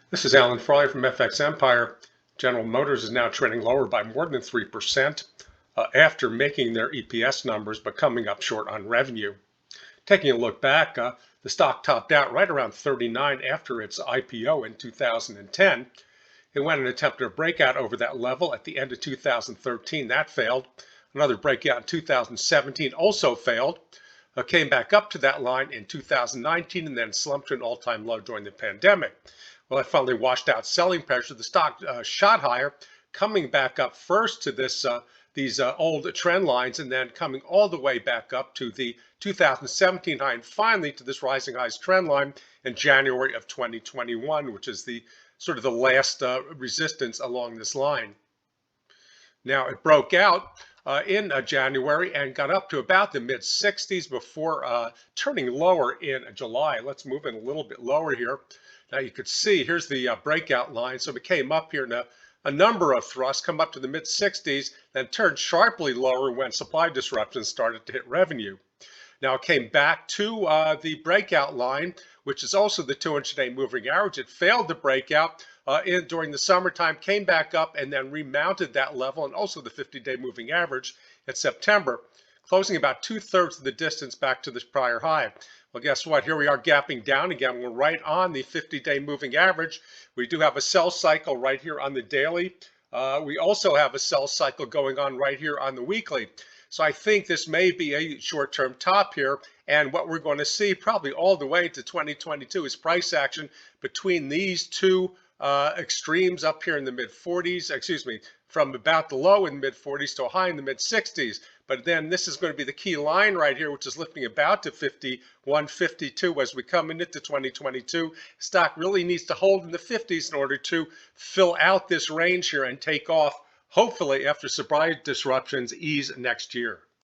This is Alan Farley from FX Empire. General Motors is now trending lower by more than 3% after making their EPS numbers but coming up short on revenue. Taking a look back, the stock topped out right around 39 after its IPO in 2010. It went and attempted a breakout over that level at the end of 2013. That failed. Another breakout in 2017 also failed. Came back up to that line in 2019 and then slumped to an all-time low during the pandemic. Well, that finally washed out selling pressure. The stock shot higher, coming back up first to these old trend lines and then coming all the way back up to the 2017 high and finally to this rising highs trend line in January of 2021, which is the sort of the last resistance along this line. Now it broke out in January and got up to about the mid 60s before turning lower in July. Let's move in a little bit lower here. Now you could see here's the breakout line. So it came up here in a number of thrusts, come up to the mid 60s, then turned sharply lower when supply disruptions started to hit revenue. Now it came back to the breakout line, which is also the 200-day moving average. It failed to break out during the summertime, came back up and then remounted that level and also the 50-day moving average in September, closing about 2/3 of the distance back to this prior high. Well, guess what? Here we are gapping down again. We're right on the 50-day moving average. We do have a sell cycle right here on the daily. We also have a sell cycle going on right here on the weekly. So I think this may be a short-term top here. And what we're going to see probably all the way into 2022 is price action between these two extremes up here in the mid 40s, excuse me, from about the low in the mid 40s to a high in the mid 60s. But then this is going to be the key line right here, which is lifting about to 51.52 as we come into 2022. Stock really needs to hold in the 50s in order to fill out this range here and take off, hopefully after supply disruptions ease next year.